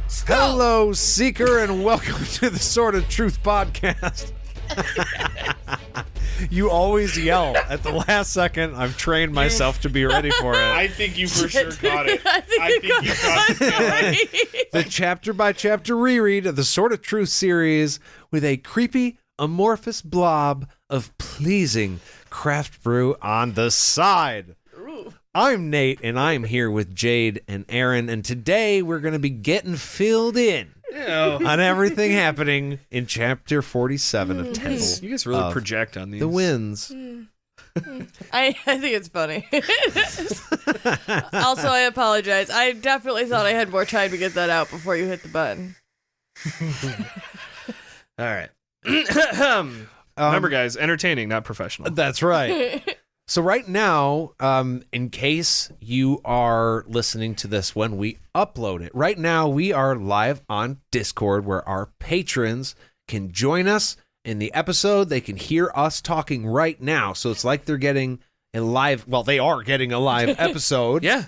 Hello, Seeker, and welcome to the Sword of Truth podcast. You always yell at the last second. I've trained myself to be ready for it. I think you for sure caught it. I think you caught it. The chapter-by-chapter reread of the Sword of Truth series with a creepy, amorphous blob of pleasing craft brew on the side. Ooh. I'm Nate, and I'm here with Jade and Aaron, and today we're going to be getting filled in on everything happening in Chapter 47 of Temple. You guys really project on these. The Winds. I think it's funny. Also, I apologize. I definitely thought I had more time to get that out before you hit the button. All right. Remember, guys, entertaining, not professional. That's right. So right now, in case you are listening to this when we upload it, right now we are live on Discord where our patrons can join us in the episode. They can hear us talking right now. So it's like they're getting a live, well, they are getting a live episode. Yeah.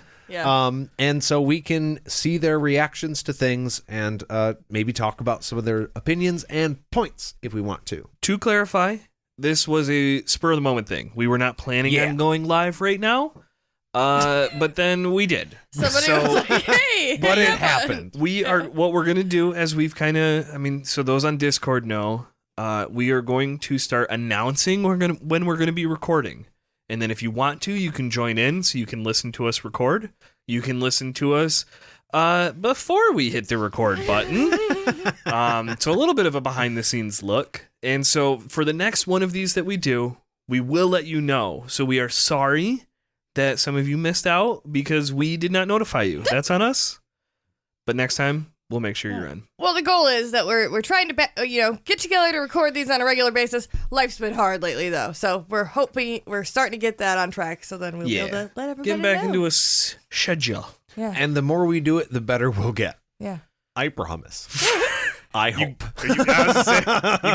And so we can see their reactions to things and maybe talk about some of their opinions and points if we want to. To clarify, this was a spur-of-the-moment thing. We were not planning on going live right now, but then we did. Somebody was like, hey. But it happened. What we're going to do, as we've kind of, so those on Discord know, we are going to start announcing when we're going to be recording. And then if you want to, you can join in so you can listen to us record. You can listen to us before we hit the record button. So a little bit of a behind-the-scenes look. And so for the next one of these that we do, we will let you know. So we are sorry that some of you missed out because we did not notify you. That's on us. But next time, we'll make sure you're in. Well, the goal is that we're trying to get together to record these on a regular basis. Life's been hard lately, though, so we're starting to get that on track. So then we'll be able to let everybody Getting back know. into a schedule. Yeah. And the more we do it, the better we'll get. Yeah. I promise. I hope. You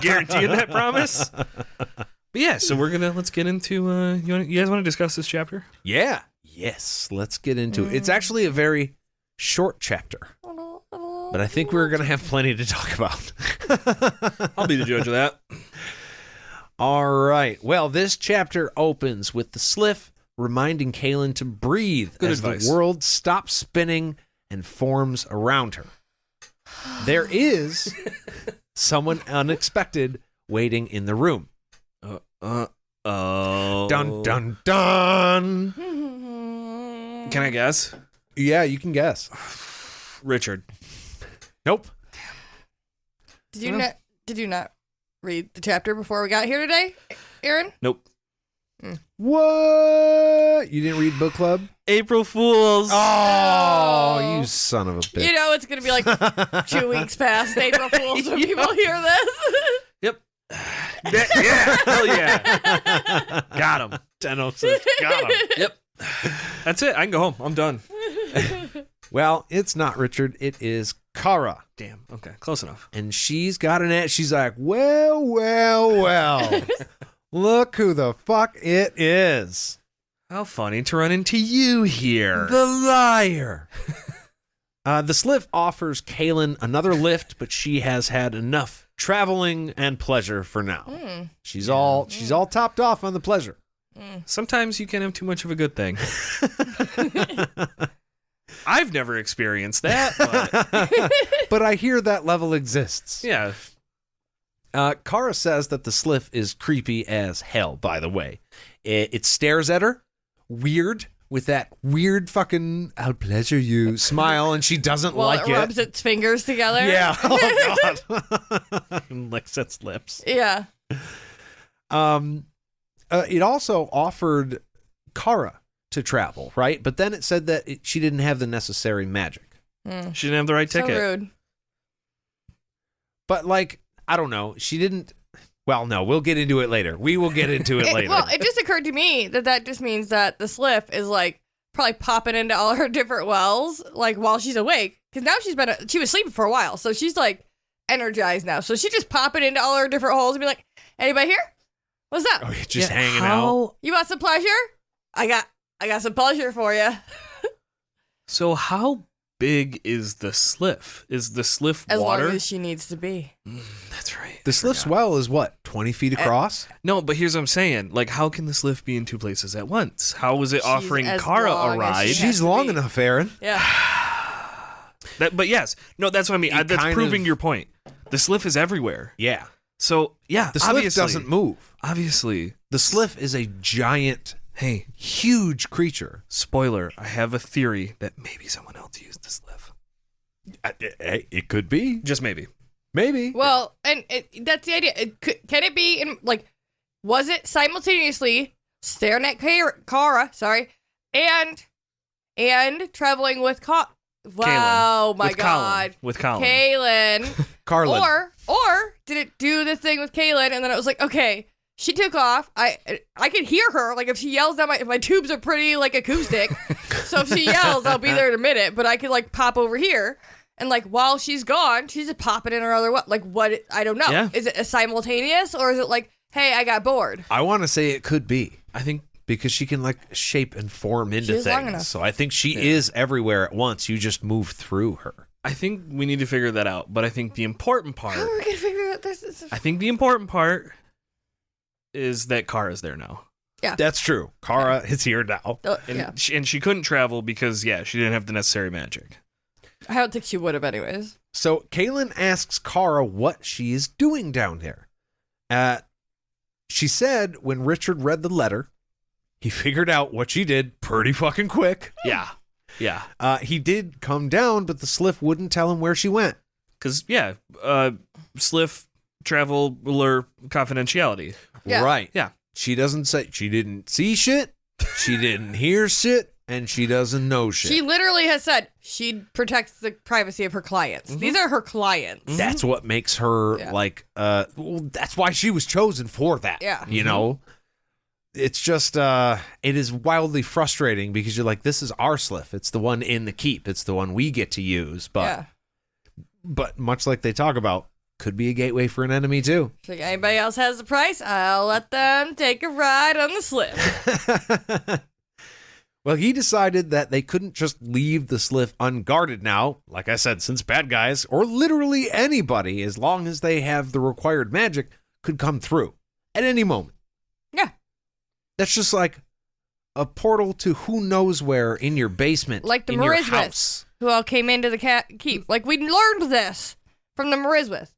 guaranteeing that promise? But yeah, so let's get into, you guys want to discuss this chapter? Yeah. Yes. Let's get into it. It's actually a very short chapter, but I think we're going to have plenty to talk about. I'll be the judge of that. All right. Well, this chapter opens with the Sliph reminding Kahlan to breathe as the world stops spinning and forms around her. There is someone unexpected waiting in the room. Oh. Dun, dun, dun. Can I guess? Yeah, you can guess. Richard. Nope. Did you not read the chapter before we got here today, Aaron? Nope. What? You didn't read book club? April Fools. Oh, you son of a bitch. You know it's going to be like 2 weeks past April Fools when people hear this. Yep. Yeah. Hell yeah. Got him. 10:06. Got him. Yep. That's it. I can go home. I'm done. Well, it's not Richard. It is Cara. Damn. Okay. Close enough. And she's got an ad. She's like, well. Look who the fuck it is. How funny to run into you here. The liar. The Sliph offers Kahlan another lift, but she has had enough traveling and pleasure for now. She's all topped off on the pleasure. Sometimes you can have too much of a good thing. I've never experienced that, but but I hear that level exists. yeah. Cara says that the Sliph is creepy as hell, by the way. It stares at her, weird, with that weird fucking, I'll pleasure you smile, and she doesn't like it rubs its fingers together. Yeah. Oh, God. And licks its lips. Yeah. It also offered Cara to travel, right? But then it said that she didn't have the necessary magic. She didn't have the right ticket. So rude. But, like, I don't know. She didn't. Well, no, we'll get into it later. We will get into it later. Well, it just occurred to me that just means that the Sliph is like probably popping into all her different wells like while she's awake. Because now she was sleeping for a while. So she's like energized now. So she's just popping into all her different holes and be like, anybody here? What's up? Oh, you're just hanging out. You want some pleasure? I got some pleasure for you. So how big is the Sliph? Is the Sliph As water? long as she needs to be. That's right. The Sliff's well is what, 20 feet across? No, but here's what I'm saying. Like, how can the Sliph be in two places at once? How was it She's offering as Cara long a as ride? she has She's to long be. enough, Aaron. Yeah. But yes. No, that's what I mean. It That's kind proving of- your point. The Sliph is everywhere. Yeah. So, yeah, The Sliff obviously. doesn't move. Obviously. The Sliff is a giant, Hey, huge creature. spoiler. I have a theory that maybe someone else used the Sliph. It could be. Just maybe. Maybe. Well, and that's the idea. Can it be in like? Was it simultaneously staring at Cara? Sorry, and traveling with Wow, Kahlan. my With God, Kahlan. With Kahlan. Kaylin. Carlin. Or did it do the thing with Kaylin, and then it was like, okay, she took off. I could hear her. Like if she yells down my tubes are pretty like acoustic, so if she yells, I'll be there in a minute. But I could like pop over here. And like while she's gone, she's just popping in her other what? Like what? I don't know. Yeah. Is it a simultaneous or is it like, hey, I got bored? I want to say it could be. I think Because she can like shape and form into She's long enough. things. So I think she is everywhere at once. You just move through her. we need to figure that out. But I think the important part. How are we gonna figure out this? I think the important part is that Kara's there now. That's true. Cara is here now. And, Yeah, she couldn't travel because, she didn't have the necessary magic. I don't think she would have anyways. So Kaylin asks Cara what she is doing down there. She said when Richard read the letter, he figured out what she did pretty fucking quick. Yeah. Yeah. He did come down, but the Sliph wouldn't tell him where she went. Because, Sliph, traveler confidentiality. Yeah. Right. Yeah. She doesn't say, she didn't see shit, she didn't hear shit, and she doesn't know shit. She literally has said she protects the privacy of her clients. These are her clients. That's what makes her that's why she was chosen for that. Yeah. You know? It's just it is wildly frustrating because you're like, this is our Sliph. It's the one in the keep. It's the one we get to use. But much like they talk about, could be a gateway for an enemy too. So if anybody else has the price, I'll let them take a ride on the Sliph. Well, he decided that they couldn't just leave the Sliph unguarded now, like I said, since bad guys, or literally anybody, as long as they have the required magic, could come through at any moment. Yeah. That's just like a portal to who knows where in your basement, Like the in your Mariswith. house. Who all came into the keep. Like we learned this from the Mariswith.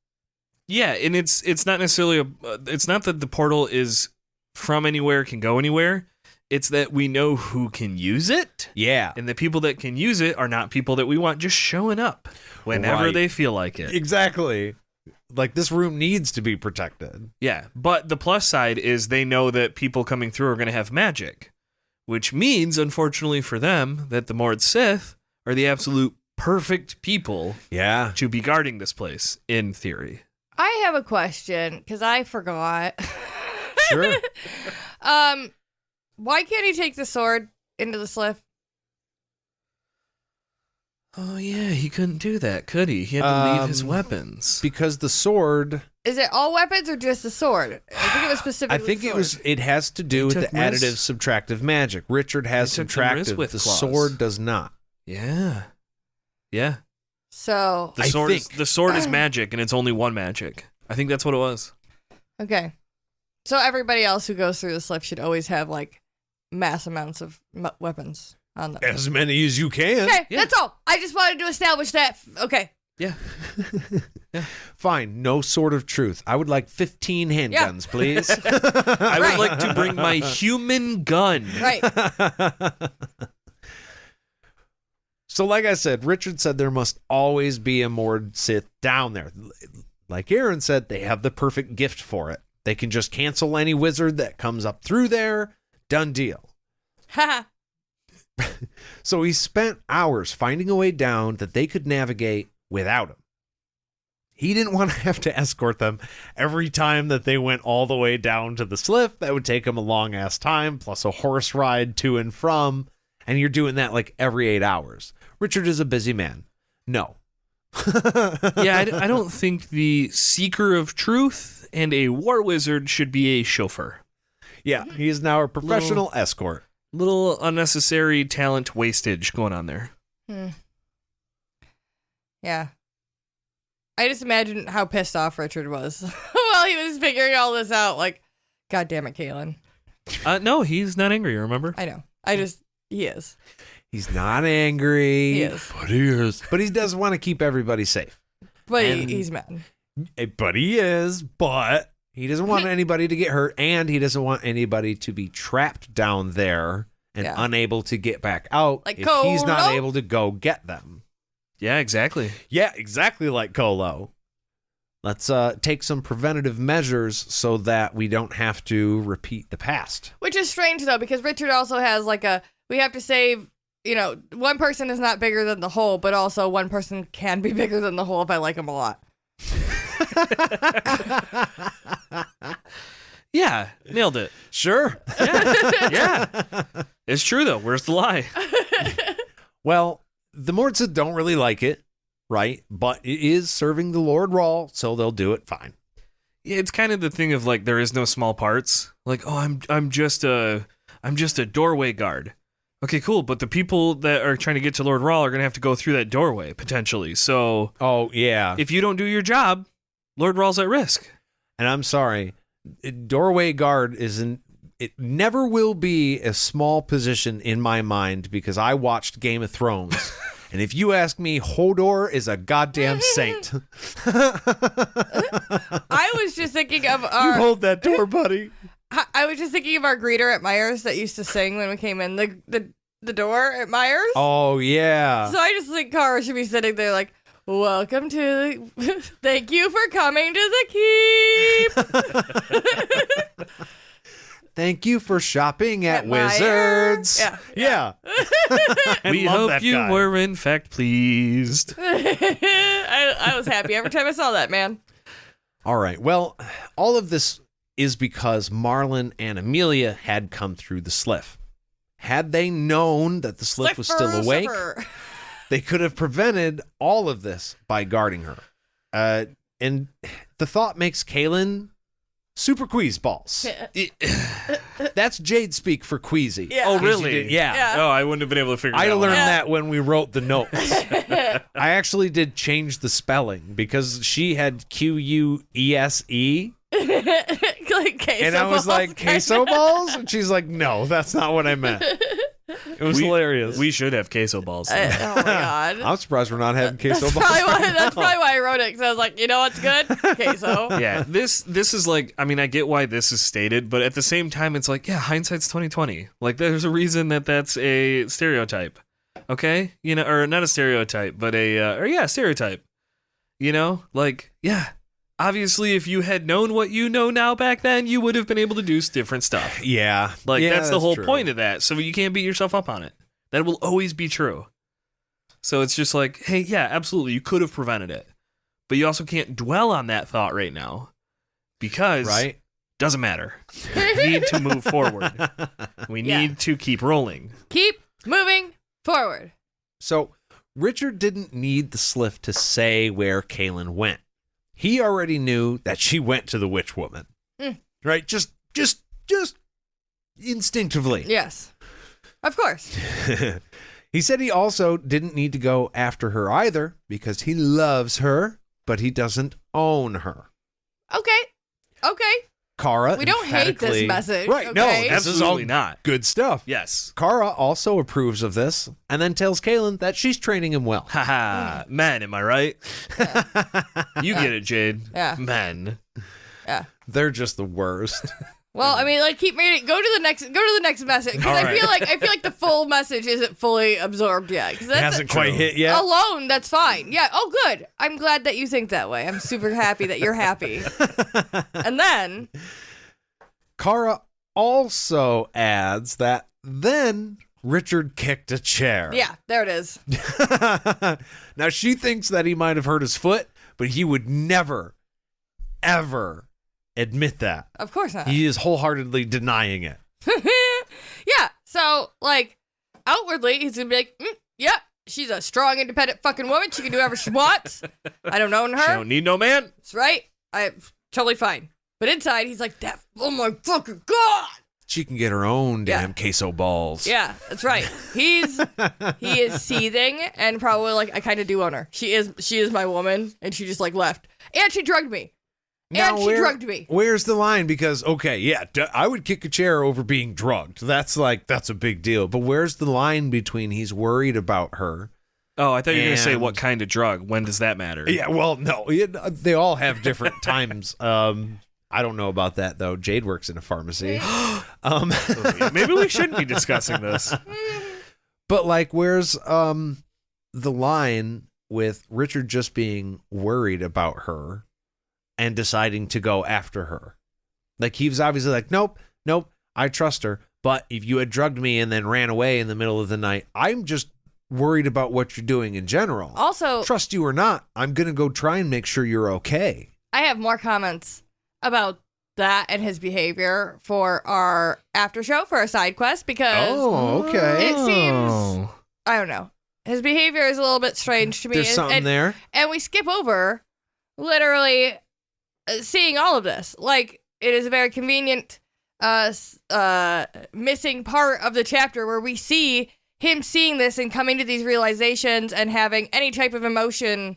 Yeah, and it's not necessarily it's not that the portal is from anywhere, can go anywhere. It's that we know who can use it. Yeah. And the people that can use it are not people that we want just showing up whenever Right. they feel like it. Exactly. Like this room needs to be protected. Yeah, but the plus side is they know that people coming through are going to have magic, which means, unfortunately for them, that the Mord Sith are the absolute perfect people Yeah. to be guarding this place, in theory. I have a question because I forgot. Sure. Why can't he take the sword into the Sliph? Oh, yeah, he couldn't do that, could he? He had to leave his weapons. Because the sword, Is it all weapons or just the sword? I think it was I specifically. think the it was. sword. It has to do He with the took Riz- additive subtractive magic. Richard has He took the subtractive. Riz The claws. sword does not. Yeah. Yeah. So The I sword is think- the sword is magic, and it's only one magic. I think that's what it was. okay. So everybody else who goes through the Sliph should always have like mass amounts of weapons on them. As many as you can. Okay, Yeah. that's all. I just wanted to establish that. Okay. Yeah. Fine. No sword of truth. I would like 15 handguns, please. I Right. would like to bring my human gun. Right. So, like I said, Richard said there must always be a Mord Sith down there. Like Aaron said, they have the perfect gift for it. They can just cancel any wizard that comes up through there. Done deal. Haha. So he spent hours finding a way down that they could navigate without him. He didn't want to have to escort them every time that they went all the way down to the Sliph. That would take him a long ass time, plus a horse ride to and from. And you're doing that like every 8 hours. Richard is a busy man. No. Yeah, I don't think the Seeker of Truth and a War Wizard should be a chauffeur. Yeah, he is now a professional escort. Little unnecessary talent wastage going on there. Yeah. I just imagine how pissed off Richard was while he was figuring all this out. Like, God damn it, Kahlan. No, he's not angry, remember? I know. He is. He's not angry. He is. But he is. But he does want to keep everybody safe. But And- he's mad. But he is. But he doesn't want anybody to get hurt, and he doesn't want anybody to be trapped down there and Yeah. unable to get back out Like if he's not Colo? able to go get them. Yeah, exactly. Yeah, exactly like Colo. Let's take some preventative measures so that we don't have to repeat the past. Which is strange, though, because Richard also has we have to save, one person is not bigger than the whole, but also one person can be bigger than the whole if I like him a lot. Yeah, nailed it. Sure. Yeah. It's true, though. Where's the lie? Well, the Mortsa don't really like it, right? But it is serving the Lord raw, so they'll do it fine. Yeah, it's kind of the thing of like there is no small parts. Like, oh, I'm just a doorway guard. Okay, cool. But the people that are trying to get to Lord Rawl are gonna have to go through that doorway potentially. So Oh, yeah. if you don't do your job, Lord Rawl's at risk. And I'm sorry, doorway guard it never will be a small position in my mind because I watched Game of Thrones. And if you ask me, Hodor is a goddamn saint. I was just thinking of You our. hold that door, buddy. I was just thinking of our greeter at Myers that used to sing when we came in the door at Myers. Oh, yeah. So I just think Cara should be sitting there like, welcome to thank you for coming to the keep. Thank you for shopping at Myers. Wizards. Yeah. We love hope that you guy. were in fact pleased. I was happy every time I saw that, man. All right. Well, all of this is because Marlon and Amelia had come through the Sliph. Had they known that the Sliph was still awake, they could have prevented all of this by guarding her. And the thought makes Kahlan super quease balls. That's Jade speak for queasy. Yeah. Oh, In case you really? didn't- Yeah. Oh, I wouldn't have been able to figure I that learned one out. that when we wrote the notes. I actually did change the spelling because she had Quese. Like queso And I was balls, like, kinda. queso balls? And she's like, no, that's not what I meant. It was hilarious. We should have queso balls. Oh my god. I'm surprised we're not having queso That's balls. probably why I wrote it, because I was like, you know what's good? Queso. Yeah, this is like, I mean, I get why this is stated, but at the same time, it's like, yeah, hindsight's 2020. Like, there's a reason that's a stereotype, okay? Or not a stereotype, but a stereotype. Like, yeah, obviously, if you had known what you know now back then, you would have been able to do different stuff. Yeah. Like, Yeah, that's the whole true. point of that. So you can't beat yourself up on it. That will always be true. So it's just like, hey, yeah, absolutely, you could have prevented it. But you also can't dwell on that thought right now because Right? doesn't matter. We need to move forward. We Yeah. need to keep rolling. Keep moving forward. So Richard didn't need the Sliph to say where Kahlan went. He already knew that she went to the witch woman. Right? Just instinctively. Yes. Of course. He said he also didn't need to go after her either because he loves her, but he doesn't own her. Okay. Cara, We don't hate this emphatically- message, Right? No, okay? this is all Absolutely not. good stuff. Yes. Cara also approves of this and then tells Kahlan that she's training him well. Haha. Men, am I right? You get it, Jade. Yeah. Men. Yeah. They're just the worst. Well, I mean, like, keep reading. Go to the next message, because All I right. feel like the full message isn't fully absorbed yet. 'Cause It that's hasn't quite hit yet. alone. That's fine. Yeah. Oh, good. I'm glad that you think that way. I'm super happy that you're happy. And then, Cara also adds that then Richard kicked a chair. yeah, there it is. Now she thinks that he might have hurt his foot, but he would never, ever admit that. Of course not. He is wholeheartedly denying it. Yeah. So, like, outwardly, he's gonna be like, yeah, she's a strong, independent fucking woman. She can do whatever she wants. I don't own She her. don't need no man. That's right. I'm totally fine. But inside, he's like, that. Oh my fucking god. She can get her own damn queso balls. Yeah, that's right. He is seething and probably like, I kind of do own her. She is my woman, and she just like left. And she drugged me. Drugged me. Where's the line? Because, okay, yeah, I would kick a chair over being drugged. That's a big deal. But where's the line between he's worried about her? Oh, I thought you were going to say what kind of drug. When does that matter? Yeah, well, no. They all have different times. I don't know about that, though. Jade works in a pharmacy. Maybe we shouldn't be discussing this. But, like, where's the line with Richard just being worried about her and deciding to go after her? Like, he was obviously like, nope, I trust her. But if you had drugged me and then ran away in the middle of the night, I'm just worried about what you're doing in general. Also, trust you or not, I'm going to go try and make sure you're okay. I have more comments about that and his behavior for our after show, for our side quest, because okay. It seems, I don't know, his behavior is a little bit strange to me. There's something there. And we skip over literally seeing all of this. Like, it is a very convenient missing part of the chapter where we see him seeing this and coming to these realizations and having any type of emotion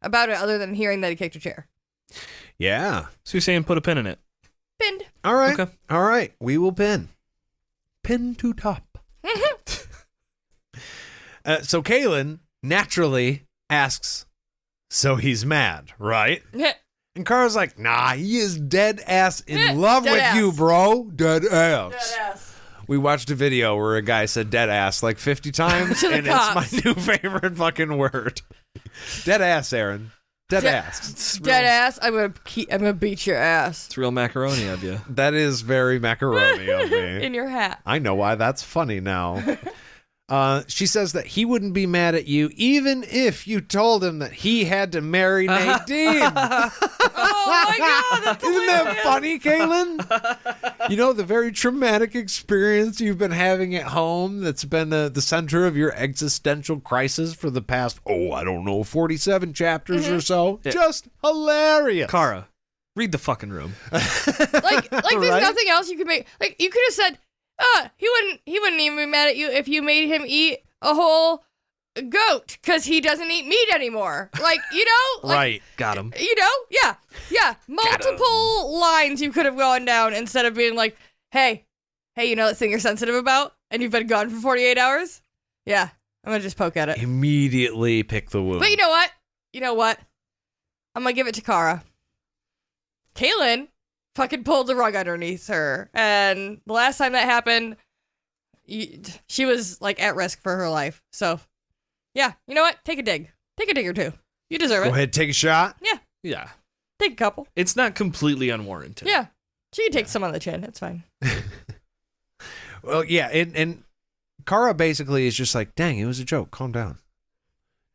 about it other than hearing that he kicked a chair. Yeah. So you're saying put a pin in it? Pinned. All right. Okay. All right. We will pin. Pin to top. So Kahlan naturally asks, so he's mad, right? And Cara's like, nah, he is dead ass in love with you, bro. Dead ass. Dead ass. We watched a video where a guy said dead ass like 50 times, and it's my new favorite fucking word. Dead ass, Aaron. Dead ass. Dead ass. I'm gonna beat your ass. It's real macaroni of you. That is very macaroni of me. In your hat. I know why that's funny now. She says that he wouldn't be mad at you even if you told him that he had to marry Nadine. Oh my God, that's Isn't that funny, Kahlan? You know, the very traumatic experience you've been having at home that's been the center of your existential crisis for the past, 47 chapters or so. Yeah. Just hilarious. Cara, read the fucking room. like there's Right? nothing else you could make. Like, you could have said, he wouldn't even be mad at you if you made him eat a whole goat because he doesn't eat meat anymore. Like, you know? Like, Right. Got him. You know? Yeah. Multiple lines you could have gone down instead of being like, hey, you know that thing you're sensitive about and you've been gone for 48 hours? Yeah, I'm going to just poke at it. Immediately pick the wound. But you know what? I'm going to give it to Cara. Kahlan fucking pulled the rug underneath her. And the last time that happened, she was like at risk for her life. So, yeah, you know what? Take a dig. Take a dig or two. You deserve it. Go ahead, take a shot. Yeah. Take a couple. It's not completely unwarranted. Yeah. She can take some on the chin. It's fine. Well, yeah, and Cara basically is just like, dang, it was a joke. Calm down.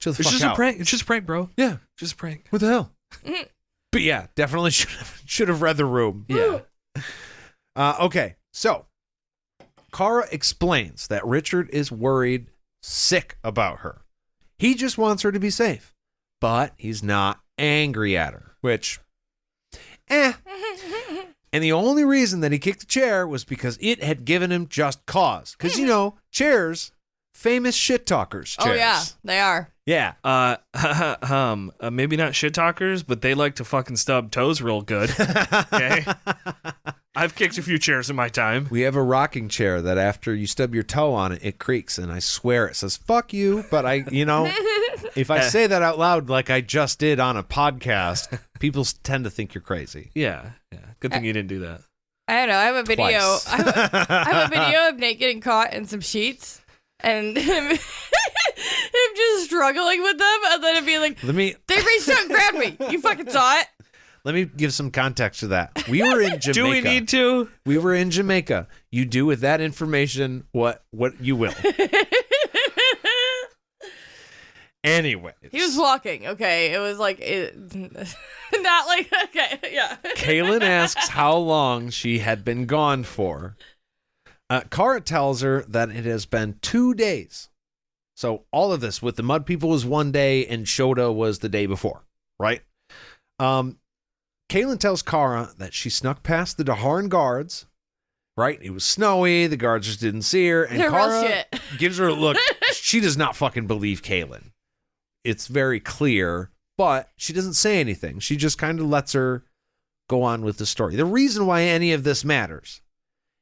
Chill the It's fuck just out. a prank. It's just a prank, bro. Yeah. Just a prank. What the hell? Mhm. But yeah, definitely should have read the room. Yeah. Okay, so Cara explains that Richard is worried sick about her. He just wants her to be safe, but he's not angry at her, which, And the only reason that he kicked the chair was because it had given him just cause. Because, chairs, famous shit talkers. Chairs. Oh, yeah, they are. Yeah. Maybe not shit talkers, but they like to fucking stub toes real good. Okay. I've kicked a few chairs in my time. We have a rocking chair that after you stub your toe on it, it creaks, and I swear it says, fuck you. But if I say that out loud like I just did on a podcast, people tend to think you're crazy. Yeah. Good thing you didn't do that. I don't know. I have a video. Twice. I have a video of Nate getting caught in some sheets and him just struggling with them, and then it'd be like, they reached out and grabbed me. You fucking saw it. Let me give some context to that. We were in Jamaica. Do we need to? We were in Jamaica. You do with that information what you will. Anyway, He was walking. Okay, it was like not like okay, yeah. Kahlan asks how long she had been gone for. Cara tells her that it has been 2 days. So all of this with the Mud People was 1 day and Shota was the day before, right? Kahlan tells Cara that she snuck past the Daharan guards, right? It was snowy. The guards just didn't see her. And They're real Cara shit. gives her a look. She does not fucking believe Kahlan. It's very clear, but she doesn't say anything. She just kind of lets her go on with the story. The reason why any of this matters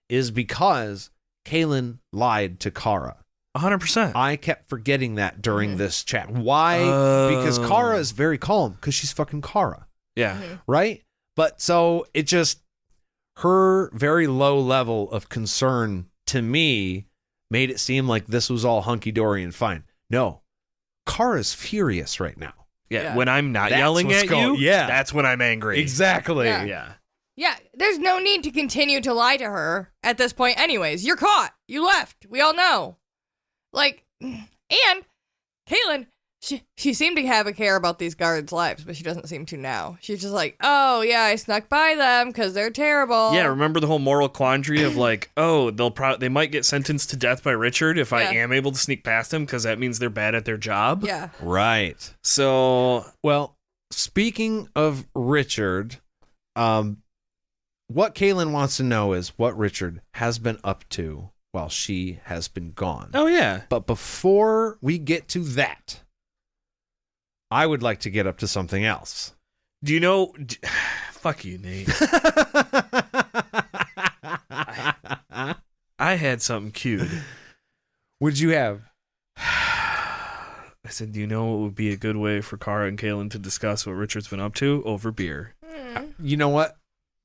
is because Kahlan lied to Cara. 100%. I kept forgetting that during this chat. Why? Because Cara is very calm because she's fucking Cara, Yeah. right? But so it just, her very low level of concern to me made it seem like this was all hunky-dory and fine. No, Cara's furious right now. Yeah. When I'm not That's yelling what's at going- you, yeah. that's when I'm angry. Exactly. Yeah. Yeah. Yeah, there's no need to continue to lie to her at this point anyways. You're caught. You left. We all know. Like, and Kahlan, she seemed to have a care about these guards' lives, but she doesn't seem to now. She's just like, oh, yeah, I snuck by them because they're terrible. Yeah, remember the whole moral quandary of like, oh, they might get sentenced to death by Richard if I Yeah. am able to sneak past them because that means they're bad at their job. Yeah. Right. So, Well, speaking of Richard, what Kahlan wants to know is what Richard has been up to while she has been gone. oh yeah. But before we get to that, I would like to get up to something else. Do you know? Fuck you, Nate. I had something queued. Would you have? I said, do you know what would be a good way for Cara and Kahlan to discuss what Richard's been up to? Over beer. You know what?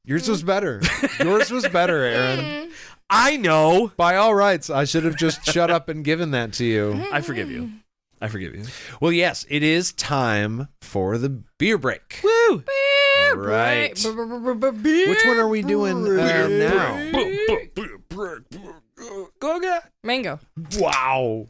Yours was better. Yours was better, Aaron. I know. By all rights, I should have just shut up and given that to you. I forgive you. I forgive you. Well, yes, it is time for the beer break. Woo! All right. Which one are we doing now? Go get. Mango. Wow.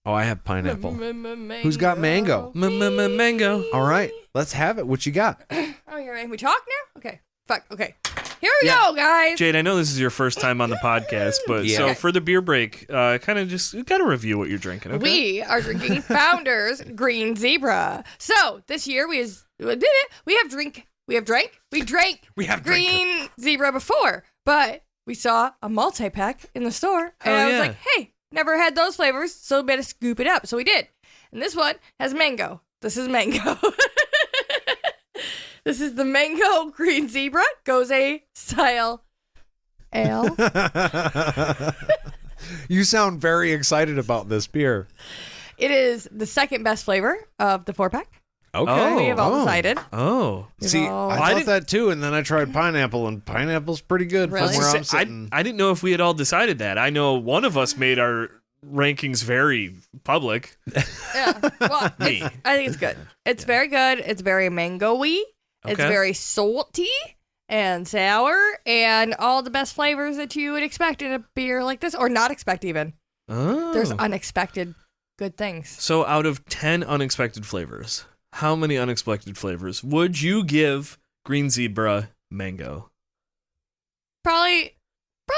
Oh, I have pineapple. Who's got mango? Mango. All right, let's have it. What you got? Oh, you're right. We talk now? Okay. Fuck. Okay. Here we go, guys. Jade, I know this is your first time on the podcast, but Yeah. so Okay. for the beer break, kind of review what you're drinking. Okay? We are drinking Founders Green Zebra. So this year we drank Green Zebra before, but we saw a multi-pack in the store, and Oh, I was yeah. like, hey, never had those flavors, so we better scoop it up. So we did. And this one has mango. This is mango. This is the Mango Green Zebra Gose style ale. You sound very excited about this beer. It is the second best flavor of the 4-pack. Okay. We have all decided. Oh. We've See, all- I thought that too, and then I tried pineapple, and pineapple's pretty good Really? from where I'm I sitting. didn't know if we had all decided that. I know one of us made our rankings very public. Yeah. Well, Me. I think it's good. It's very good. It's very mango-y. It's Okay. very salty and sour and all the best flavors that you would expect in a beer like this, or not expect even. Oh. There's unexpected good things. So out of 10 unexpected flavors, how many unexpected flavors would you give Green Zebra Mango? Probably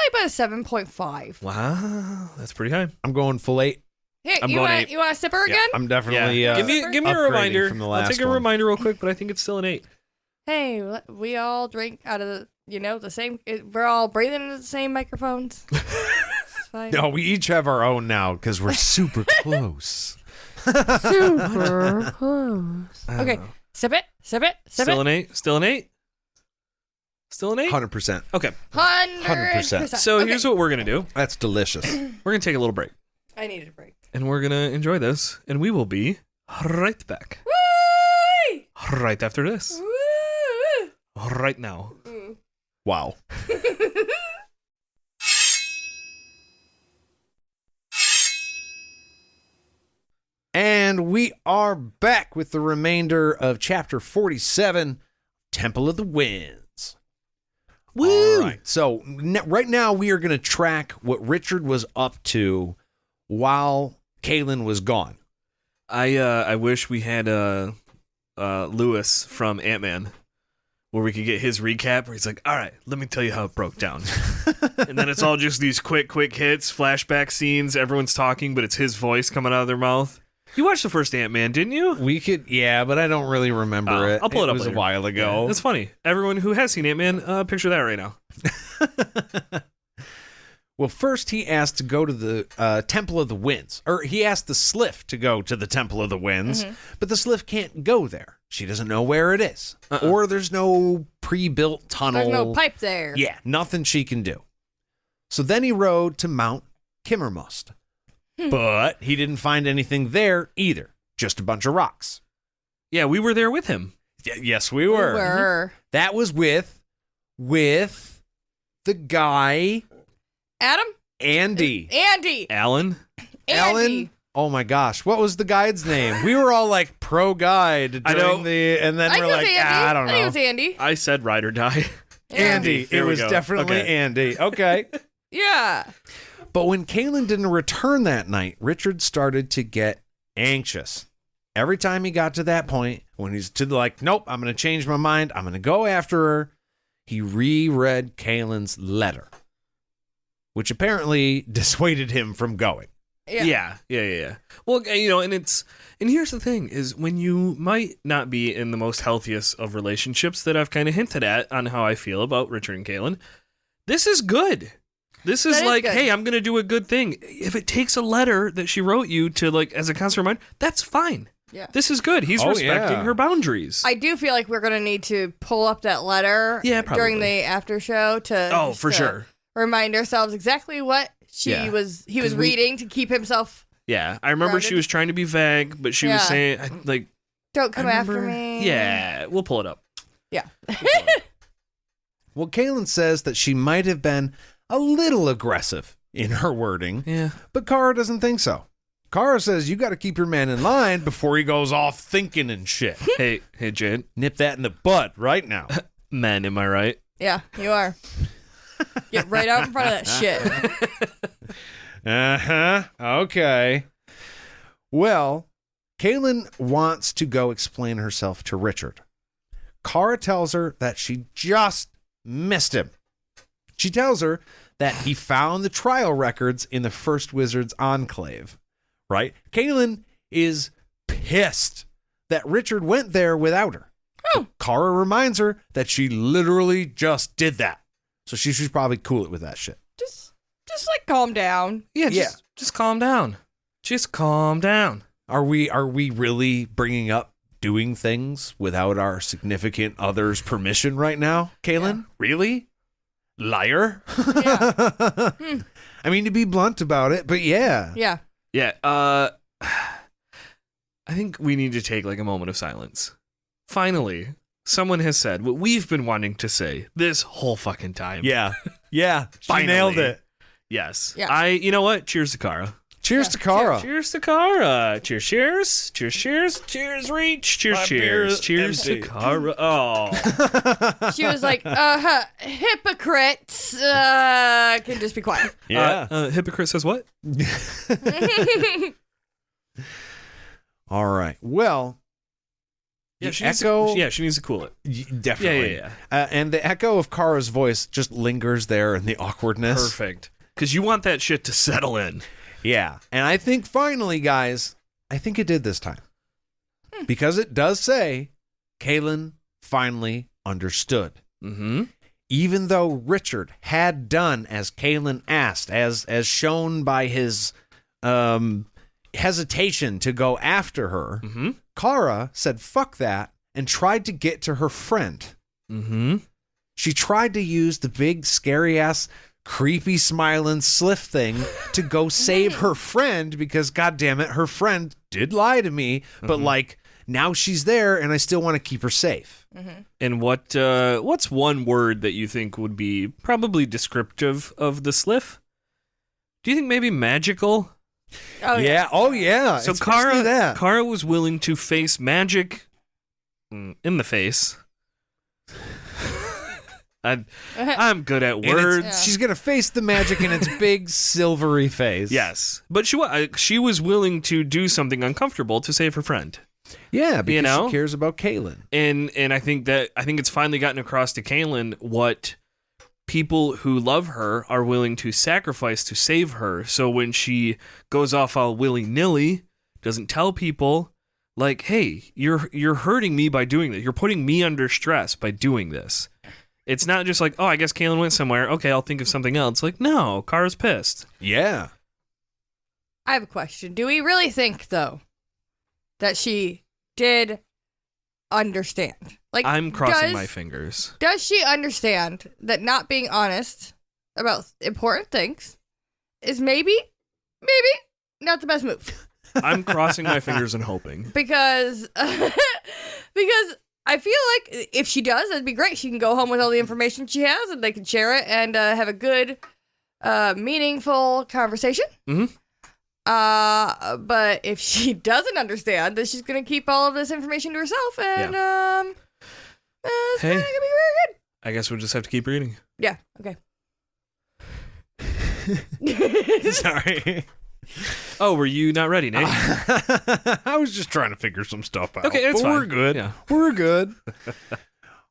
about a 7.5. Wow, that's pretty high. I'm going full 8. Hey, I'm you going want 8. you want to sip her again? I'm definitely. give me a upgrading reminder. from the I'll last take a one. reminder real quick, but I think it's still an 8. Hey, we all drink out of the same. We're all breathing into the same microphones. It's fine. No, we each have our own now because we're super close. Super close. Okay, sip it. Still an 8. Still an 8. Still an 8. 100%. Okay. 100%. So Okay. here's what we're gonna do. That's delicious. We're gonna take a little break, I needed a break. and we're gonna enjoy this, and we will be right back. Woo! Right after this. Woo! Right now. Wow. And we are back with the remainder of Chapter 47, Temple of the Winds. Woo! All right. So right now we are going to track what Richard was up to while Kahlan was gone. I wish we had Lewis from Ant-Man, where we could get his recap, where he's like, all right, let me tell you how it broke down. And then it's all just these quick hits, flashback scenes, everyone's talking, but it's his voice coming out of their mouth. You watched the first Ant-Man, didn't you? We could, yeah, but I don't really remember it. I'll pull it up was later. a while ago. That's funny. Everyone who has seen Ant-Man, picture that right now. Well, first he asked to go to the Temple of the Winds. Or he asked the Sliph to go to the Temple of the Winds, but the Sliph can't go there. She doesn't know where it is. Or there's no pre-built tunnel. There's no pipe there. Yeah, nothing she can do. So then he rode to Mount Kimmermust. But he didn't find anything there either. Just a bunch of rocks. Yeah, we were there with him. Yes, we were. That was with the guy... Adam? Andy. Alan? Alan? Oh my gosh. What was the guide's name? We were all like pro guide during and then we're like, I don't know. I think it was Andy. I said ride or die. Andy. It was definitely Andy. Okay. Yeah. But when Kahlan didn't return that night, Richard started to get anxious. Every time he got to that point, when he's to like, nope, I'm going to change my mind. I'm going to go after her. He reread Kahlan's letter, which apparently dissuaded him from going. Yeah. Well, and here's the thing is when you might not be in the most healthiest of relationships that I've kind of hinted at on how I feel about Richard and Kahlan, this is good. This is like, good. Hey, I'm going to do a good thing. If it takes a letter that she wrote you to like as a constant reminder, that's fine. Yeah. This is good. He's respecting her boundaries. I do feel like we're going to need to pull up that letter during the after show to sure. Remind ourselves exactly what he was reading to keep himself. Yeah, I remember grounded. She was trying to be vague, but she was saying like, "Don't come after me." Yeah, we'll pull it up. Yeah. Well, Kahlan says that she might have been a little aggressive in her wording. Yeah. But Cara doesn't think so. Cara says you got to keep your man in line before he goes off thinking and shit. Hey, Jen. Nip that in the bud right now. Man, am I right? Yeah, you are. Get right out in front of that shit. Okay. Well, Kahlan wants to go explain herself to Richard. Cara tells her that she just missed him. She tells her that he found the trial records in the First Wizard's Enclave, right? Kahlan is pissed that Richard went there without her. Oh. Cara reminds her that she literally just did that. So she should probably cool it with that shit. Just like calm down. Yeah, just calm down. Just calm down. Are we really bringing up doing things without our significant other's permission right now, Kahlan? Yeah. Really? Liar? Yeah. I mean, to be blunt about it, but yeah. Yeah. Yeah. I think we need to take like a moment of silence. Finally, someone has said what we've been wanting to say this whole fucking time. Yeah. Yeah. She nailed it. Yes. Yeah. You know what? Cheers to Cara. Cheers to Cara. Cheers to Cara. Cheers. Cheers, Reach. Cheers to Cara. Oh. She was like, hypocrites can just be quiet. Yeah. Hypocrite says what? All right. Well, yeah, she needs to cool it. Definitely. Yeah. And the echo of Cara's voice just lingers there in the awkwardness. Perfect. Because you want that shit to settle in. Yeah. And I think finally, guys, I think it did this time. Because it does say Kahlan finally understood. Mm-hmm. Even though Richard had done as Kahlan asked, as shown by his hesitation to go after her, Cara said, fuck that, and tried to get to her friend. Mm-hmm. She tried to use the big, scary-ass, creepy, smiling Sliph thing to go save her friend because, goddammit, her friend did lie to me, but, like, now she's there, and I still want to keep her safe. Mm-hmm. And what's one word that you think would be probably descriptive of the Sliph? Do you think maybe magical? Oh, yeah. Oh, yeah. So Cara was willing to face magic in the face. I'm good at words. She's going to face the magic in its big silvery face. Yes. But she was willing to do something uncomfortable to save her friend. Yeah, because she cares about Kahlan. And I think it's finally gotten across to Kahlan what people who love her are willing to sacrifice to save her. So when she goes off all willy-nilly, doesn't tell people, like, hey, you're hurting me by doing this. You're putting me under stress by doing this. It's not just like, oh, I guess Kahlan went somewhere. Okay, I'll think of something else. Like, no, Cara's pissed. Yeah. I have a question. Do we really think, though, that she did understand? Like, I'm crossing my fingers. Does she understand that not being honest about important things is maybe not the best move? I'm crossing my fingers and hoping. Because I feel like if she does, that'd be great. She can go home with all the information she has, and they can share it and have a good, meaningful conversation. Mm-hmm. But if she doesn't understand, then she's gonna keep all of this information to herself, and it's not gonna be very good. I guess we'll just have to keep reading. Yeah. Okay. Sorry. Oh, were you not ready, Nate? I was just trying to figure some stuff out. Okay, it's but fine. We're good. Yeah. We're good.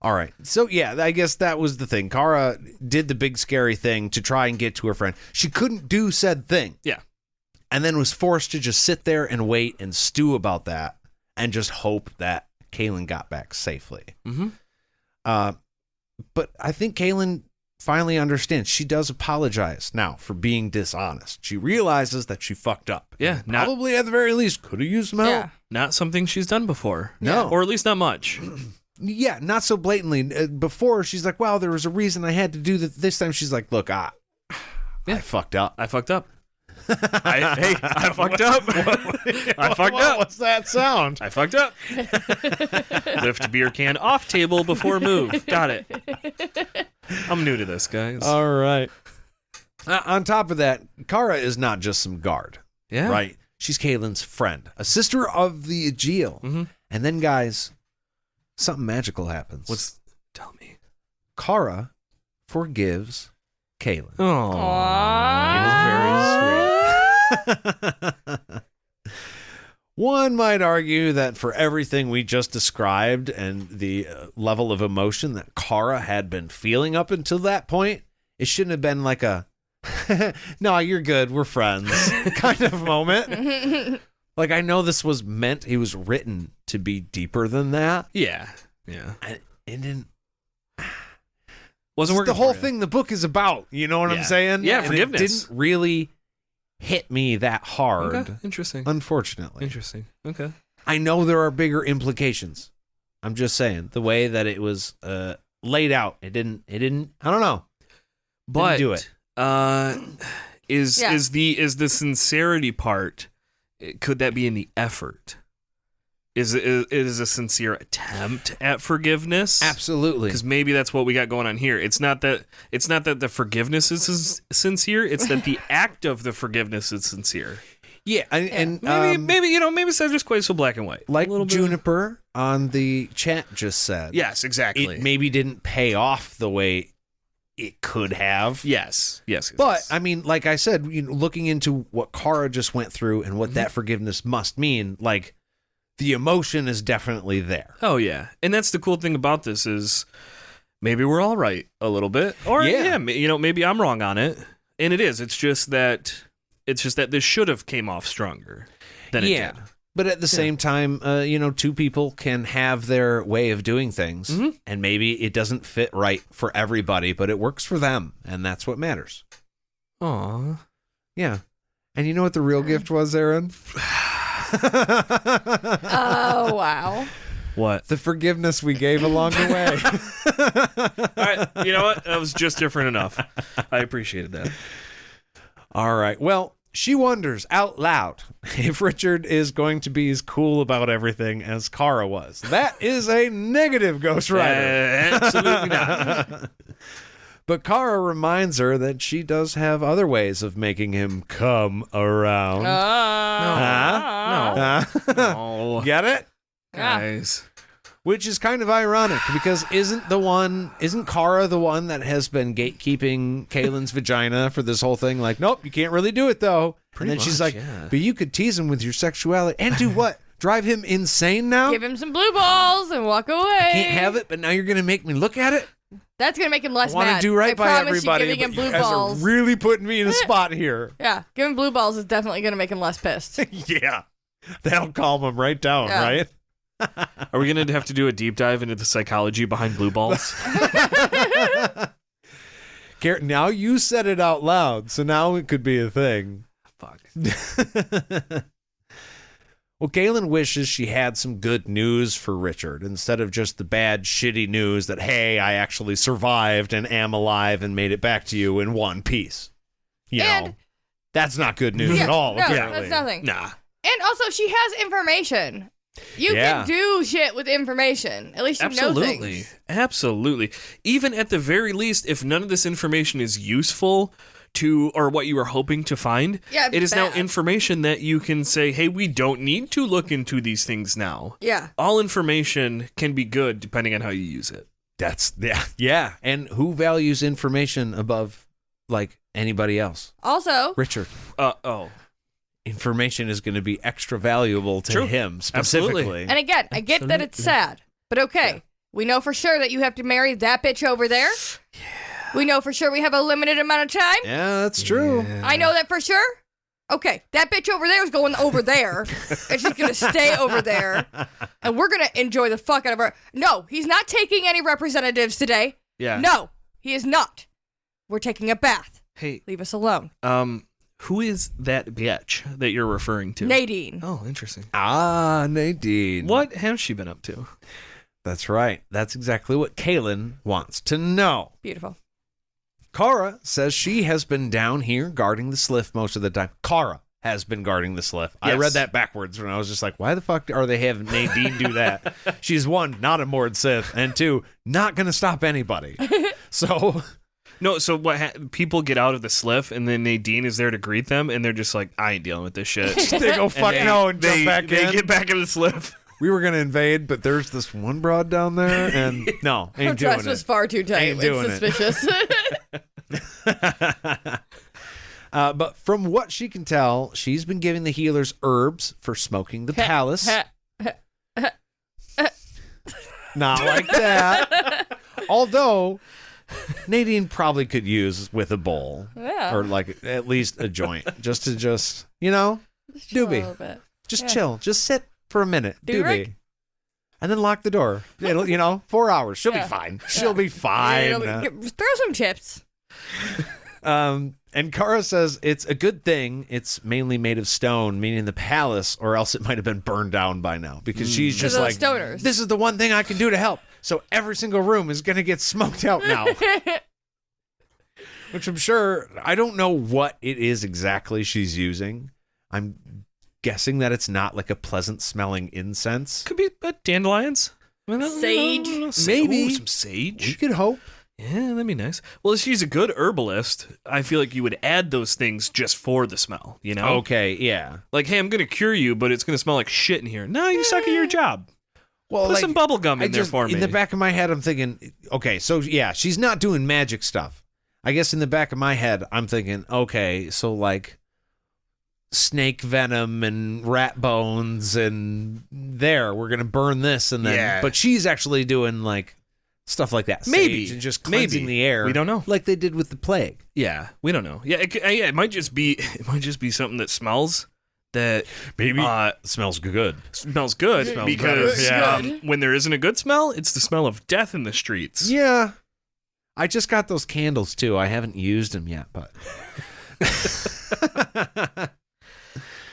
All right. So, yeah, I guess that was the thing. Cara did the big scary thing to try and get to her friend. She couldn't do said thing. Yeah. And then was forced to just sit there and wait and stew about that and just hope that Kahlan got back safely. Mm-hmm. But I think Kahlan finally understands. She does apologize now for being dishonest. She realizes that she fucked up. Yeah. Probably at the very least could have used some help. Yeah. Not something she's done before. No. Or at least not much. Yeah, not so blatantly. Before, she's like, wow, there was a reason I had to do that. This time, she's like, look, I fucked up. I fucked up. I fucked up. I fucked up. What's that sound? I fucked up. Lift beer can off table before move. Got it. I'm new to this, guys. All right. On top of that, Cara is not just some guard. Yeah. Right? She's Kahlan's friend, a sister of the Aegil. Mm-hmm. And then, guys, something magical happens. Tell me. Cara forgives Kahlan. Oh. It is very sweet. One might argue that for everything we just described and the level of emotion that Cara had been feeling up until that point, it shouldn't have been like a, no, you're good, we're friends kind of moment. Like, I know this was meant, it was written to be deeper than that. Yeah. Yeah. And it didn't. Wasn't working the whole for you. thing the book is about. You know what Yeah. I'm saying? Yeah, And forgiveness. It didn't really hit me that hard. Okay. Interesting. Unfortunately. Interesting. Okay. I know there are bigger implications. I'm just saying the way that it was laid out. It didn't. I don't know. But Didn't do it. Is Yeah. the sincerity part? Could that be in the effort? Is it is a sincere attempt at forgiveness? Absolutely. Because maybe that's what we got going on here. It's not that the forgiveness is sincere. It's that the act of the forgiveness is sincere. Yeah, and Maybe it's not just quite so black and white. like A little bit. Juniper on the chat just said. Yes, exactly. It maybe didn't pay off the way it could have. Yes. But I mean, like I said, looking into what Cara just went through and what Mm-hmm. that forgiveness must mean, like the emotion is definitely there. Oh yeah, and that's the cool thing about this is maybe we're all right a little bit, or maybe I'm wrong on it, and it is. It's just that this should have came off stronger than it did. But at the same time, two people can have their way of doing things, Mhm. and maybe it doesn't fit right for everybody, but it works for them, and that's what matters. Aw. Yeah. And you know what the real gift was, Aaron? Oh, wow. What? The forgiveness we gave along the way. All right, you know what? That was just different enough. I appreciated that. All right. Well, she wonders out loud if Richard is going to be as cool about everything as Cara was. That is a negative Ghost Rider. Absolutely not. But Cara reminds her that she does have other ways of making him come around. No. Oh, Get it? guys. Which is kind of ironic because isn't Cara the one that has been gatekeeping Kahlan's vagina for this whole thing? Like, nope, you can't really do it though. Pretty and then she's much, like, yeah. but you could tease him with your sexuality and do what? Drive him insane now? Give him some blue balls and walk away. Can't have it, but now you're going to make me look at it? That's gonna make him less I want mad. to do right I by promise everybody, You, giving but him you blue guys balls. are really putting me in a spot here. Yeah, giving blue balls is definitely gonna make him less pissed. Yeah. That'll calm him right down, Yeah. right? Are we going to have to do a deep dive into the psychology behind blue balls? Now you said it out loud, so now it could be a thing. Fuck. Well, Kahlan wishes she had some good news for Richard instead of just the bad, shitty news that, hey, I actually survived and am alive and made it back to you in one piece. You know, that's not good news at all. No, apparently. that's nothing. Nah. And also, she has information. You can do shit with information. At least you know things. Absolutely. Even at the very least, if none of this information is useful to or what you were hoping to find, it is now information that you can say, hey, we don't need to look into these things now. Yeah. All information can be good depending on how you use it. Yeah. And who values information above, like, anybody else? Also, Richard. Oh. Information is going to be extra valuable to him specifically. Absolutely. and again, I get that it's sad, but okay. We know for sure that you have to marry that bitch over there. Yeah. We know for sure we have a limited amount of time. Yeah, that's true. Yeah. I know that for sure. Okay, that bitch over there is going over there, and she's going to stay over there, and we're going to enjoy the fuck out of her. No, he's not taking any representatives today. Yeah. No, he is not. We're taking a bath. Hey. Leave us alone. Who is that bitch that you're referring to? Nadine. Oh, interesting. Nadine. What has she been up to? That's right. That's exactly what Kahlan wants to know. Beautiful. Cara says she has been down here guarding the Sliph most of the time. Cara has been guarding the Sliph. Yes. I read that backwards when I was just like, why the fuck are they having Nadine do that? She's one, not a Mord Sith, and two, not going to stop anybody. So... No, so people get out of the Sliph, and then Nadine is there to greet them, and they're just like, I ain't dealing with this shit. They go, fuck no, and jump back in. They get back in the Sliph. We were going to invade, but there's this one broad down there, and no, ain't Her doing dress was far too tight. Ain't doing it's suspicious. But from what she can tell, she's been giving the healers herbs for smoking the palace. Not like that. Although... Nadine probably could use with a bowl. Yeah. Or like at least a joint. Just you know, doobie. Just chill. Just sit for a minute. Doobie. And then lock the door. It'll, 4 hours. She'll be fine. She'll be fine. Throw some chips. And Cara says it's a good thing it's mainly made of stone, meaning the palace, or else it might have been burned down by now. Because she's just like, stoners. This is the one thing I can do to help. So every single room is going to get smoked out now. Which I'm sure, I don't know what it is exactly she's using. I'm guessing that it's not like a pleasant smelling incense. Could be dandelions. Sage. Maybe. Ooh, some sage. We could hope. Yeah, that'd be nice. Well, if she's a good herbalist, I feel like you would add those things just for the smell, you know? Okay, yeah. Like, hey, I'm going to cure you, but it's going to smell like shit in here. No, you suck at your job. Well, put some bubble gum in there for me. In the back of my head, I'm thinking, okay, so yeah, she's not doing magic stuff. I guess in the back of my head, I'm thinking, okay, so like snake venom and rat bones and we're going to burn this and then, yeah. But she's actually doing like stuff like that. Maybe. Sage and just cleansing the air. We don't know. Like they did with the plague. Yeah, we don't know. Yeah, it might just be something that smells. That maybe smells good. Smells good because when there isn't a good smell, it's the smell of death in the streets. Yeah. I just got those candles too. I haven't used them yet, but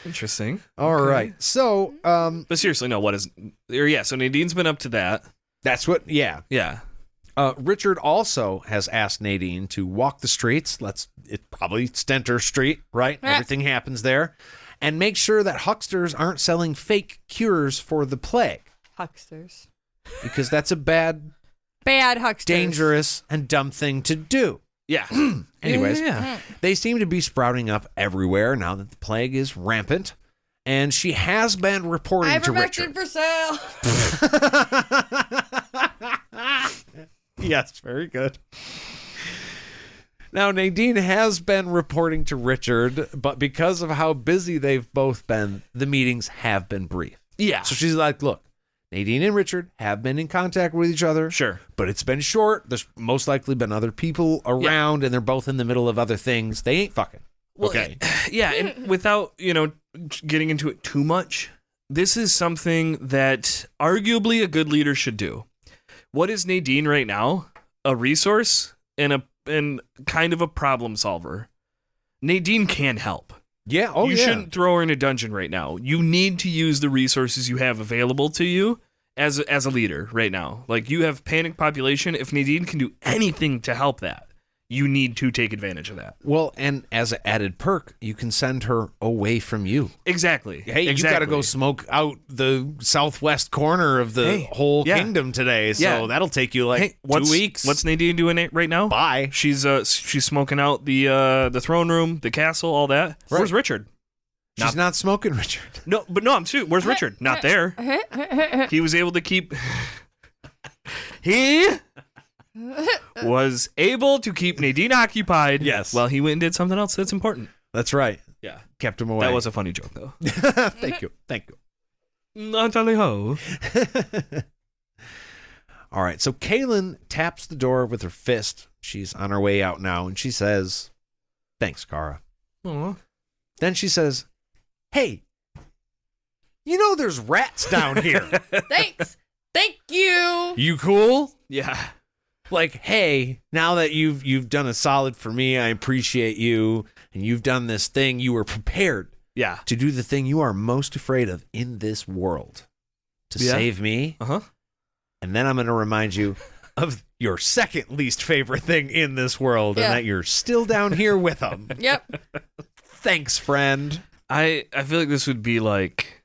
interesting. All right. So, but seriously, no. So Nadine's been up to that. That's what. Yeah. Yeah. Richard also has asked Nadine to walk the streets. It's probably Stentor Street, right? Everything happens there. And make sure that hucksters aren't selling fake cures for the plague. Hucksters. Because that's a bad hucksters. Dangerous and dumb thing to do. Yeah. Anyways, they seem to be sprouting up everywhere now that the plague is rampant. And she has been reporting to Richard. for sale. Yes, very good. Now, Nadine has been reporting to Richard, but because of how busy they've both been, the meetings have been brief. Yeah. So she's like, look, Nadine and Richard have been in contact with each other. Sure. But it's been short. There's most likely been other people around, and they're both in the middle of other things. They ain't fucking. Well, okay. Yeah, and without, getting into it too much, this is something that arguably a good leader should do. What is Nadine right now? A resource and kind of a problem solver. Nadine can help. Yeah. Oh, you shouldn't throw her in a dungeon right now. You need to use the resources you have available to you as a leader right now. Like, you have panic population. If Nadine can do anything to help that, you need to take advantage of that. Well, and as an added perk, you can send her away from you. Exactly. Hey, exactly. you got to go smoke out the southwest corner of the whole kingdom today. So that'll take you 2 weeks. What's Nadine doing right now? Bye. She's smoking out the throne room, the castle, all that. Right. Where's Richard? She's not smoking, Richard. No, but no, I'm serious. Where's Richard? Not there. He was able to keep. He was able to keep Nadine occupied. Yes. While he went and did something else that's important. That's right. Yeah. Kept him away. That was a funny joke, though. Thank you. Thank you. Natalie ho. All right. So Kahlan taps the door with her fist. She's on her way out now, and she says, "Thanks, Cara." Aw. Then she says, "Hey, you know there's rats down here. Thanks. Thank you. You cool? Yeah. Like, hey, now that you've done a solid for me, I appreciate you, and you've done this thing. You were prepared Yeah. to do the thing you are most afraid of in this world, to save me. Uh-huh. And then I'm going to remind you of your second least favorite thing in this world, and that you're still down here with them. Yep. Thanks, friend." I feel like this would be like,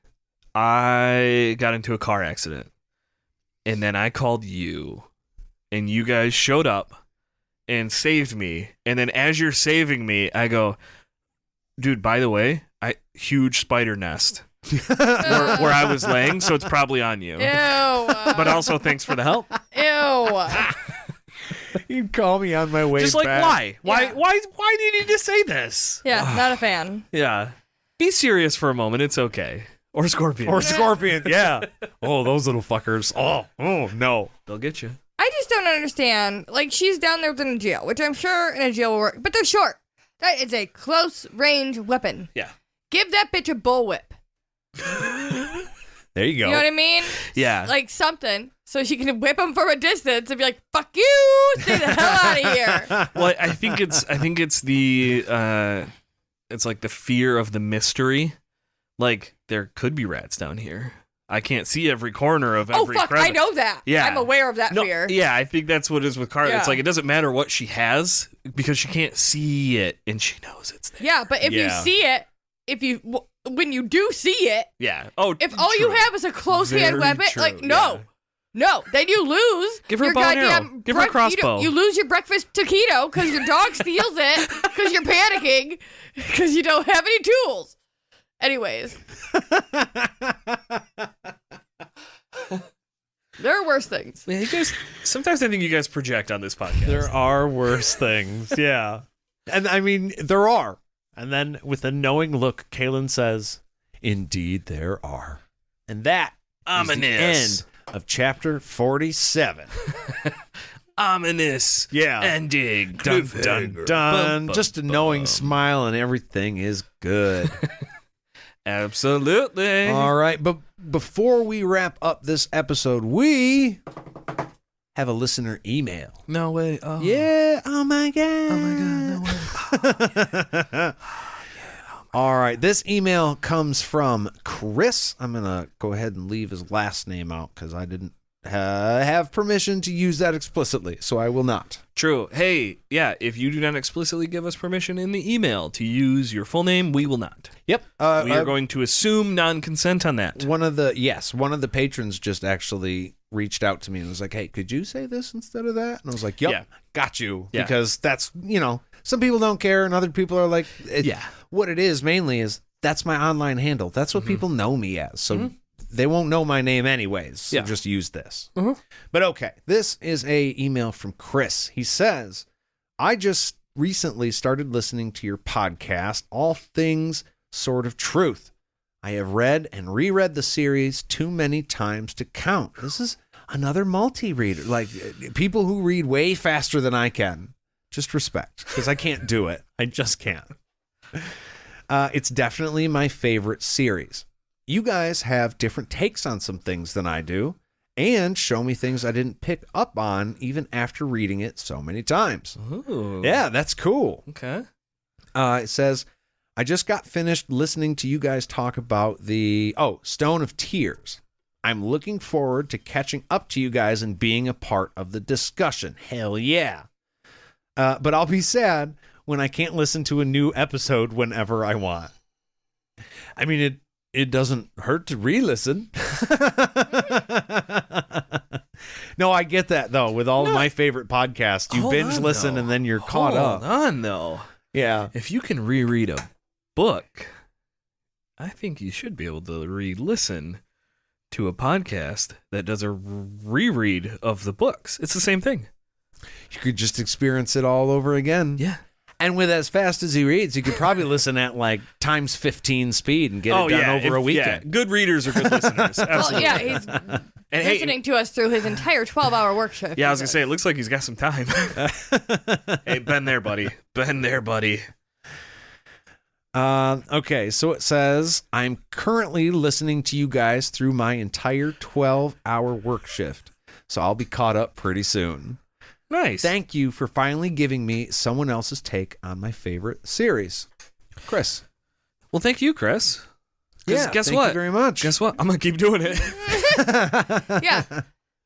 I got into a car accident, and then I called you, and you guys showed up and saved me. And then as you're saving me, I go, "Dude, by the way, huge spider nest where I was laying, so it's probably on you. Ew. But also, thanks for the help." Ew. You'd call me on my way Just like, back. why? Yeah. Why do you need to say this? Yeah, not a fan. Yeah. Be serious for a moment. It's okay. Or Scorpion. Or Scorpion, yeah. Oh, those little fuckers. Oh, no. They'll get you. I just don't understand. Like, she's down there within a jail, which I'm sure in a jail will work, but they're short. That is a close range weapon. Yeah. Give that bitch a bullwhip. There you go. You know what I mean? Yeah. Like something, so she can whip him from a distance and be like, "Fuck you! Stay the hell out of here!" Well, I think it's the it's like the fear of the mystery. Like, there could be rats down here. I can't see every corner of Oh every fuck! crevice. I know that. Yeah. I'm aware of that No, fear. yeah, I think that's what it is with Cara. Yeah. It's like, it doesn't matter what she has because she can't see it, and she knows it's there. Yeah, but if you Yeah. see it, when you do see it, Yeah. Oh, if all you true. have is a close hand Very weapon, true, like no. No, then you lose. Give her your a bow and arrow. goddamn Give her a crossbow. You lose your breakfast taquito because your dog steals it because you're panicking because you don't have any tools. Anyways. There are worse things. Yeah, you guys. Sometimes I think you guys project on this podcast. There are worse things, yeah. And I mean, there are. And then with a knowing look, Kahlan says, "Indeed there are." And that is the Ominous. end of chapter 47. Ominous. Yeah. Ending. Dun, dun, dun. Just a knowing smile and everything is good. Absolutely. All right, but before we wrap up this episode, we have a listener email. No way. Oh. Yeah, oh my god. Oh my god. No way. All right, this email comes from Chris. I'm going to go ahead and leave his last name out because I didn't have permission to use that explicitly, so I will not. True. Hey, yeah, if you do not explicitly give us permission in the email to use your full name, we will not. Yep. We are going to assume non-consent on that. One of the patrons just actually reached out to me and was like, "Hey, could you say this instead of that?" And I was like, "Yep, Yeah. got you." Yeah. Because that's, some people don't care and other people are like, Yeah. What it is mainly is that's my online handle. That's what people know me as. So they won't know my name anyways. So Yeah. just use this. But okay, this is a email from Chris. He says, "I just recently started listening to your podcast, All Things Sort of Truth. I have read and reread the series too many times to count." This is another multi-reader, like people who read way faster than I can. Just respect, because I can't do it. I just can't. It's definitely my favorite series. you guys have different takes on some things than I do, and show me things I didn't pick up on even after reading it so many times. Ooh. Yeah, that's cool. Okay. It says, I just got finished listening to you guys talk about the Stone of Tears. I'm looking forward to catching up to you guys and being a part of the discussion. Hell yeah. But I'll be sad when I can't listen to a new episode whenever I want. I mean, it doesn't hurt to re-listen. No, I get that, though. With all of my favorite podcasts, you binge listen and then you're caught up. Hold on, though. Yeah. If you can reread a book, I think you should be able to re-listen to a podcast that does a reread of the books. It's the same thing. You could just experience it all over again. Yeah. And with as fast as he reads, you could probably listen at like times 15 speed and get it done over a weekend. Yeah. Good readers are good listeners. Absolutely. Well, yeah, he's listening to us through his entire 12-hour work shift. Yeah, I was going to say, it looks like he's got some time. Hey, been there, buddy. Been there, buddy. Okay, so it says, I'm currently listening to you guys through my entire 12-hour work shift, so I'll be caught up pretty soon. Nice. Thank you for finally giving me someone else's take on my favorite series. Chris. Well, thank you, Chris. Yeah, guess thank what? you very much. Guess what? I'm going to keep doing it. Yeah.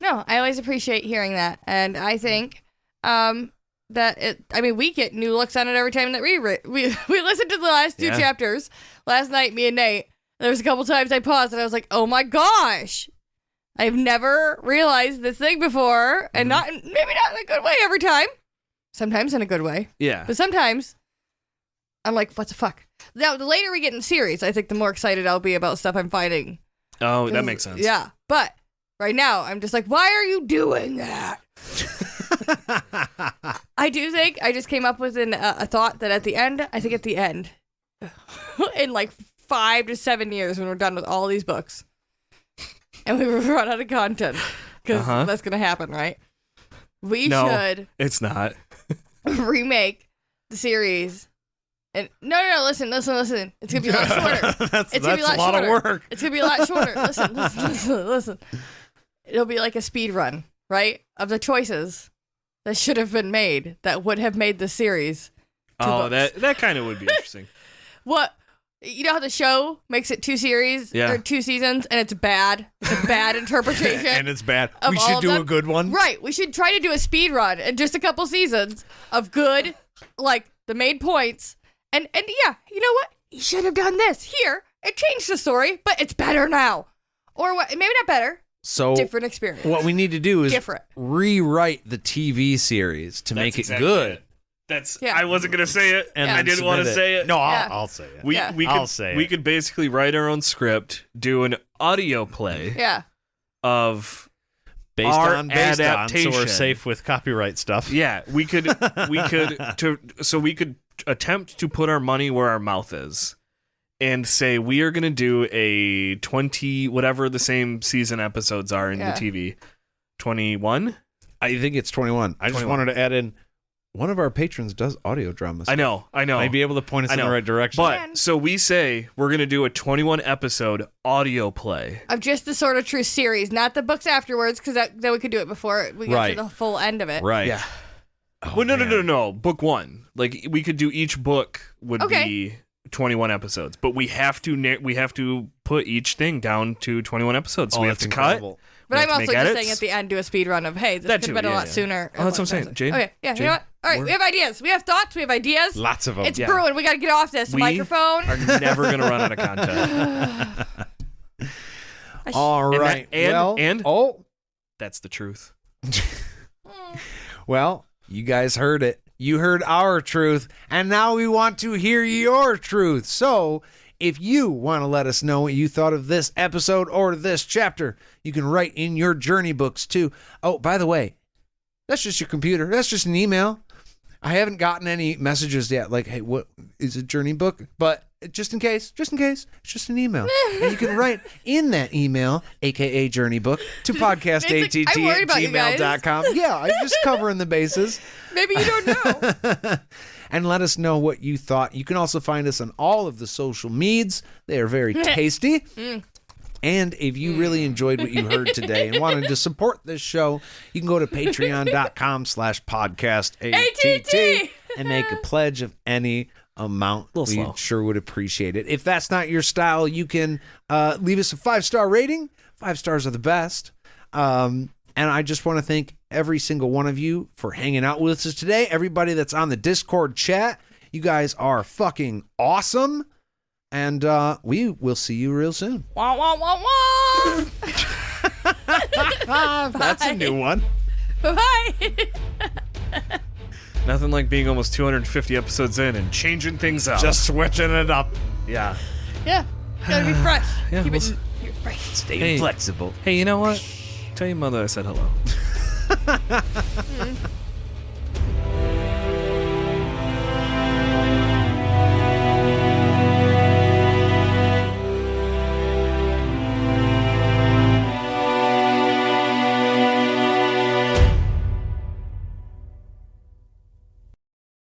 No, I always appreciate hearing that. And I think we get new looks on it every time that we listened to the last two chapters. Last night, me and Nate, there was a couple times I paused and I was like, oh my gosh. I've never realized this thing before, and maybe not in a good way every time. Sometimes in a good way. Yeah. But sometimes I'm like, what the fuck? Now, the later we get in the series, I think the more excited I'll be about stuff I'm finding. Oh, that makes sense. Yeah. But right now, I'm just like, why are you doing that? I do think I just came up with a thought that at the end, in like 5 to 7 years when we're done with all these books, and we run out of content, because that's going to happen, right? We should it's not. remake the series. And no, listen. It's going to be a lot shorter. That's a lot of work. It's going to be a lot shorter. Listen. It'll be like a speed run, right? Of the choices that should have been made that would have made the series. That kind of would be interesting. What? You know how the show makes it 2 series or 2 seasons, and it's bad. It's a bad interpretation, and it's bad. We should do a good one, right? We should try to do a speed run in just a couple seasons of good, like the main points. And yeah, you know what? You should have done this here. It changed the story, but it's better now, or what? Maybe not better. So different experience. What we need to do is different. Rewrite the TV series to make it good. I wasn't gonna say it, and I didn't want to say it. No, I'll say it. I'll say it. We could basically write our own script, do an audio play, of based our on, adaptation. So we're safe with copyright stuff. Yeah, we could attempt to put our money where our mouth is, and say we are gonna do a 20 whatever the same season episodes are in the TV. 21. I think it's 21. I just wanted to add in. One of our patrons does audio dramas. I know. Might be able to point us in the right direction. But, so we say we're going to do a 21 episode audio play. Of just the Sword of Truth series, not the books afterwards, because then we could do it before we get to the full end of it. Right. Yeah. Oh, well, no. Book 1. Like, we could do each book would be 21 episodes. But we have to put each thing down to 21 episodes. So we have to incredible. cut. But I'm also just saying at the end, do a speed run of, hey, this could have been a lot sooner. Oh, that's what I'm saying. Jade? Okay, yeah, you know what? All right, we have ideas. We have thoughts. We have ideas. Lots of them. It's brewing. We got to get off this microphone. We are never going to run out of content. All right. And that's the truth. Well, you guys heard it. You heard our truth, and now we want to hear your truth. So, if you want to let us know what you thought of this episode or this chapter, you can write in your journey books too. Oh, by the way, that's just your computer. That's just an email. I haven't gotten any messages yet like, hey, what is a journey book? But just in case, it's just an email. And you can write in that email, aka journey book, to podcastatt@gmail.com. Yeah, I'm just covering the bases. Maybe you don't know. And let us know what you thought. You can also find us on all of the social medias. They are very tasty. And if you really enjoyed what you heard today and wanted to support this show, you can go to patreon.com/podcastatt and make a pledge of any amount. We slow. sure would appreciate it. If that's not your style, you can leave us a 5-star rating. 5 stars are the best. And I just want to thank every single one of you for hanging out with us today. Everybody that's on the Discord chat, you guys are fucking awesome. And we will see you real soon. Wah, wah, wah, wah. That's a new one. Bye. Nothing like being almost 250 episodes in and changing things up. Just switching it up. Yeah. Yeah. Gotta be fresh. Yeah, Keep we'll it fresh. Stay Hey. flexible. Hey, you know what? Tell your mother I said hello.